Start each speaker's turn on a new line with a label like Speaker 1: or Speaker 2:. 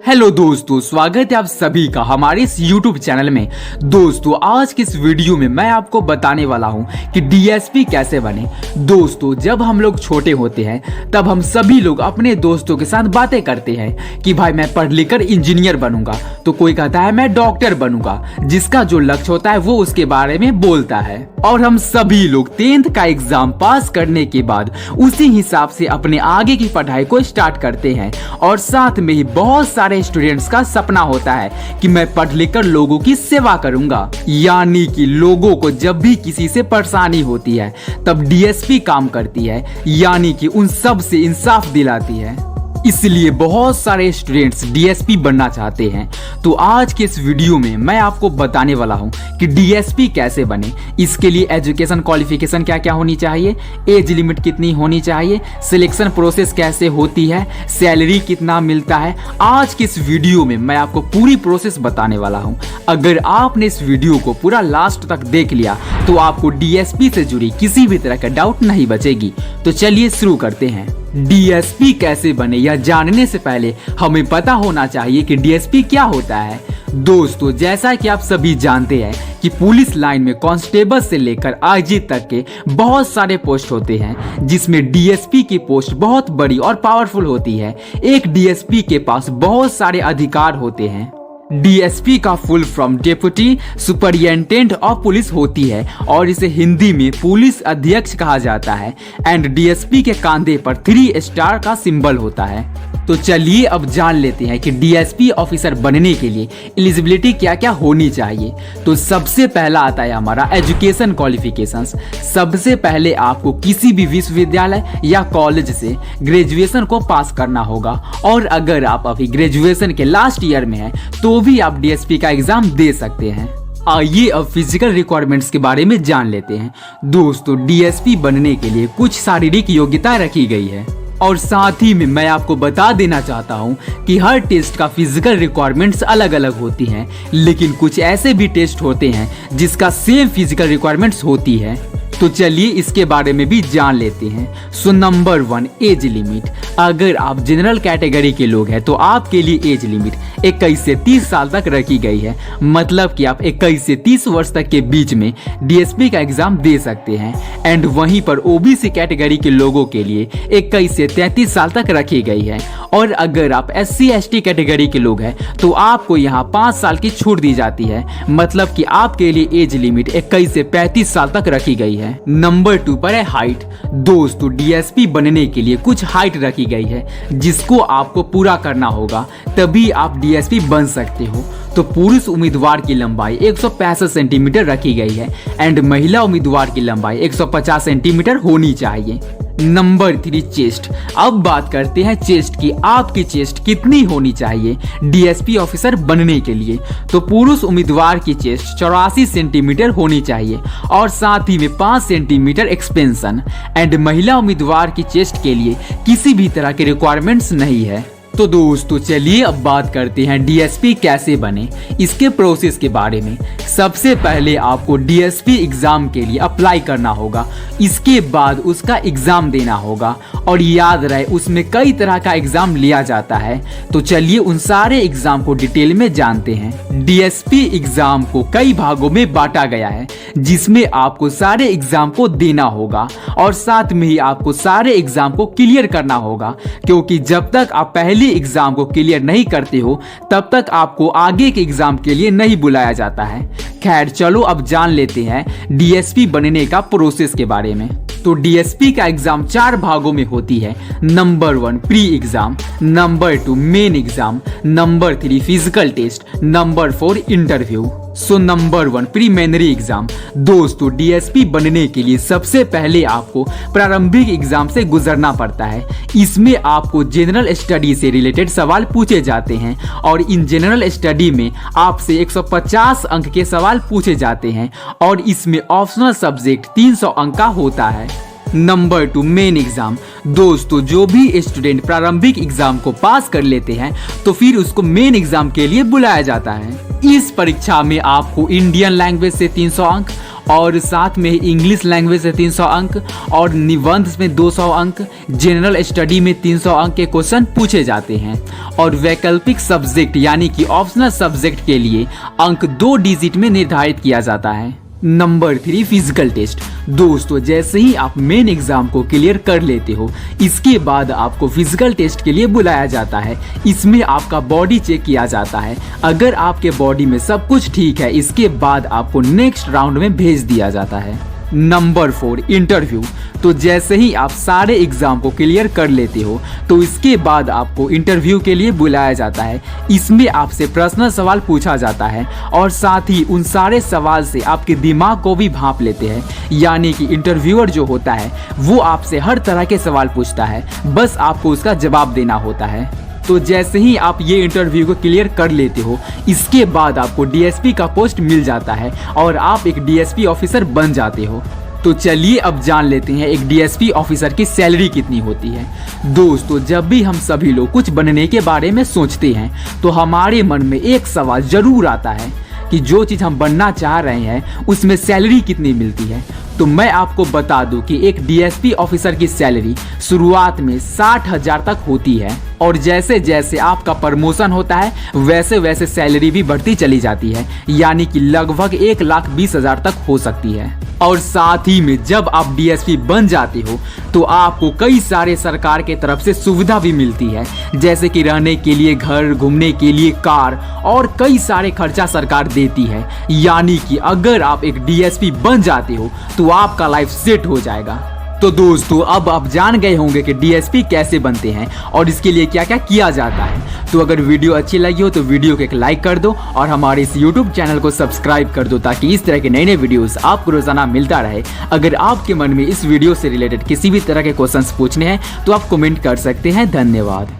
Speaker 1: Hello दोस्तों, स्वागत है आप सभी का हमारे इस YouTube चैनल में। दोस्तों, आज की इस वीडियो में मैं आपको बताने वाला हूं कि डीएसपी कैसे बने। दोस्तों, जब हम लोग छोटे होते हैं तब हम सभी लोग अपने दोस्तों के साथ बातें करते हैं कि भाई मैं पढ़ लिख कर इंजीनियर बनूंगा, तो कोई कहता है मैं डॉक्टर बनूंगा। जिसका जो लक्ष्य होता है वो उसके बारे में बोलता है और हम सभी लोग 10th का एग्जाम पास करने के बाद उसी हिसाब से अपने आगे की पढ़ाई को स्टार्ट करते हैं। और साथ में ही बहुत सारे स्टूडेंट्स का सपना होता है कि मैं पढ़ लिख कर लोगों की सेवा करूंगा, यानी कि लोगों को जब भी किसी से परेशानी होती है तब डीएसपी काम करती है, यानी कि उन सब से इंसाफ दिलाती है। इसलिए बहुत सारे स्टूडेंट्स डीएसपी बनना चाहते हैं। तो आज के इस वीडियो में मैं आपको बताने वाला हूं कि डीएसपी कैसे बने। इसके लिए एजुकेशन क्वालिफिकेशन क्या क्या होनी चाहिए, एज लिमिट कितनी होनी चाहिए, सिलेक्शन प्रोसेस कैसे होती है, सैलरी कितना मिलता है। आज के इस वीडियो में मैं आपको पूरी प्रोसेस बताने वाला हूं। अगर आपने इस वीडियो को पूरा लास्ट तक देख लिया तो आपको डीएसपी से जुड़ी किसी भी तरह का डाउट नहीं बचेगी। तो चलिए शुरू करते हैं। डीएसपी कैसे बने यह जानने से पहले हमें पता होना चाहिए कि डीएसपी क्या होता है। दोस्तों, जैसा कि आप सभी जानते हैं कि पुलिस लाइन में कांस्टेबल से लेकर आईजी तक के बहुत सारे पोस्ट होते हैं, जिसमें डीएसपी की पोस्ट बहुत बड़ी और पावरफुल होती है। एक डीएसपी के पास बहुत सारे अधिकार होते हैं। डीएसपी का full form deputy superintendent of police होती है और इसे हिंदी में पुलिस अध्यक्ष कहा जाता है। एंड डीएसपी के कांधे पर 3 स्टार का सिंबल होता है। तो चलिए अब जान लेते हैं कि डीएसपी ऑफिसर बनने के लिए एलिजिबिलिटी क्या क्या होनी चाहिए। तो सबसे पहला आता है हमारा एजुकेशन क्वालिफिकेशंस। सबसे पहले आपको किसी भी विश्वविद्यालय या कॉलेज से ग्रेजुएशन को पास करना होगा, और अगर आप अभी ग्रेजुएशन के लास्ट ईयर में हैं तो भी आप डीएसपी का एग्जाम दे सकते हैं। आइए अब फिजिकल रिक्वायरमेंट्स के बारे में जान लेते हैं। दोस्तों, डीएसपी बनने के लिए कुछ शारीरिक योग्यता रखी गई है, और साथ ही में मैं आपको बता देना चाहता हूं कि हर टेस्ट का फिजिकल रिक्वायरमेंट्स अलग अलग होती हैं, लेकिन कुछ ऐसे भी टेस्ट होते हैं जिसका सेम फिजिकल रिक्वायरमेंट्स होती है। तो चलिए इसके बारे में भी जान लेते हैं। सो नंबर 1, एज लिमिट। अगर आप जनरल कैटेगरी के लोग हैं तो आपके लिए एज लिमिट 21 से 30 साल तक रखी गई है। मतलब कि आप 21 से 30 वर्ष तक के बीच में डीएसपी का एग्जाम दे सकते हैं। एंड वहीं पर ओबीसी कैटेगरी के लोगों के लिए 21 से 33 साल तक रखी गई है। और अगर आप एससी एसटी कैटेगरी के लोग हैं तो आपको यहाँ 5 साल की छूट दी जाती है। मतलब कि आपके लिए एज लिमिट 21 से 35 साल तक रखी गई है। नंबर 2 पर है हाइट। दोस्तों, डीएसपी बनने के लिए कुछ हाइट रखी गई है जिसको आपको पूरा करना होगा, तभी आप डीएसपी बन सकते हो। तो पुरुष उम्मीदवार की लंबाई 165 सेंटीमीटर रखी गई है एंड महिला उम्मीदवार की लंबाई 150 सेंटीमीटर होनी चाहिए। Number 3, chest. अब बात करते हैं चेस्ट की। आपकी चेस्ट कितनी होनी चाहिए डीएसपी ऑफिसर बनने के लिए? तो पुरुष उम्मीदवार की चेस्ट 84 सेंटीमीटर होनी चाहिए और साथ ही में 5 सेंटीमीटर एक्सपेंशन। एंड महिला उम्मीदवार की चेस्ट के लिए किसी भी तरह के रिक्वायरमेंट्स नहीं है। तो दोस्तों, चलिए अब बात करते हैं डीएसपी कैसे बने, इसके प्रोसेस के बारे में। सबसे पहले आपको डीएसपी एग्जाम के लिए अप्लाई करना होगा, इसके बाद उसका एग्जाम देना होगा। और याद रहे उसमें कई तरह का एग्जाम लिया जाता है। तो चलिए उन सारे एग्जाम को डिटेल में जानते हैं। डीएसपी एग्जाम को कई भागों में बांटा गया है, जिसमें आपको सारे एग्जाम को देना होगा और साथ में ही आपको सारे एग्जाम को क्लियर करना होगा, क्योंकि जब तक आप पहले एग्जाम को क्लियर नहीं करते हो तब तक आपको आगे के एग्जाम के लिए नहीं बुलाया जाता है। खैर, चलो अब जान लेते हैं डीएसपी बनने का प्रोसेस के बारे में। तो डीएसपी का एग्जाम 4 भागों में होती है। Number 1, pre exam. Number 2, main exam. Number 3, physical test. Number 4, interview. So number 1, preliminary exam. दोस्तों, डीएसपी बनने के लिए सबसे पहले आपको प्रारंभिक एग्जाम से गुजरना पड़ता है। इसमें आपको जनरल स्टडी से रिलेटेड सवाल पूछे जाते हैं और इन जनरल स्टडी में आपसे 150 अंक के सवाल पूछे जाते हैं और इसमें ऑप्शनल सब्जेक्ट 300 अंक का होता है। Number 2, main exam. दोस्तों, जो भी स्टूडेंट प्रारंभिक एग्जाम को पास कर लेते हैं तो फिर उसको मेन एग्जाम के लिए बुलाया जाता है। इस परीक्षा में आपको इंडियन लैंग्वेज से 300 अंक और साथ में इंग्लिश लैंग्वेज से 300 अंक और निबंध में 200 अंक, जनरल स्टडी में 300 अंक के क्वेश्चन पूछे जाते हैं। और वैकल्पिक सब्जेक्ट यानी कि ऑप्शनल सब्जेक्ट के लिए अंक 2 डिजिट में निर्धारित किया जाता है। Number 3, physical test. दोस्तों जैसे ही आप मेन एग्जाम को क्लियर कर लेते हो, इसके बाद आपको फिजिकल टेस्ट के लिए बुलाया जाता है। इसमें आपका बॉडी चेक किया जाता है। अगर आपके बॉडी में सब कुछ ठीक है, इसके बाद आपको नेक्स्ट राउंड में भेज दिया जाता है। Number 4, interview. तो जैसे ही आप सारे एग्जाम को क्लियर कर लेते हो, तो इसके बाद आपको इंटरव्यू के लिए बुलाया जाता है। इसमें आपसे पर्सनल सवाल पूछा जाता है और साथ ही उन सारे सवाल से आपके दिमाग को भी भांप लेते हैं। यानी कि इंटरव्यूअर जो होता है वो आपसे हर तरह के सवाल पूछता है, बस आपको उसका जवाब देना होता है। तो जैसे ही आप ये इंटरव्यू को क्लियर कर लेते हो, इसके बाद आपको डीएसपी का पोस्ट मिल जाता है और आप एक डीएसपी ऑफिसर बन जाते हो। तो चलिए अब जान लेते हैं एक डीएसपी ऑफिसर की सैलरी कितनी होती है। दोस्तों जब भी हम सभी लोग कुछ बनने के बारे में सोचते हैं, तो हमारे मन में एक सवाल जरूर आता है कि जो चीज़ हम बनना चाह रहे हैं उसमें सैलरी कितनी मिलती है। तो मैं आपको बता दूं कि एक डीएसपी ऑफिसर की सैलरी शुरुआत में 60,000 तक होती है और जैसे जैसे आपका प्रमोशन होता है वैसे वैसे सैलरी भी बढ़ती चली जाती है, यानी कि लगभग 1,20,000 तक हो सकती है। और साथ ही में जब आप डीएसपी बन जाते हो तो आपको कई सारे सरकार के तरफ से सुविधा भी मिलती है, जैसे कि रहने के लिए घर, घूमने के लिए कार और कई सारे खर्चा सरकार देती है। यानी कि अगर आप एक डीएसपी बन जाते हो तो आपका लाइफ सेट हो जाएगा। तो दोस्तों अब आप जान गए होंगे कि डीएसपी कैसे बनते हैं और इसके लिए क्या क्या किया जाता है। तो अगर वीडियो अच्छी लगी हो तो वीडियो को एक लाइक कर दो और हमारे इस यूट्यूब चैनल को सब्सक्राइब कर दो, ताकि इस तरह के नए नए वीडियोस आपको रोजाना मिलता रहे। अगर आपके मन में इस वीडियो से रिलेटेड किसी भी तरह के क्वेश्चंस पूछने हैं तो आप कमेंट कर सकते हैं। धन्यवाद।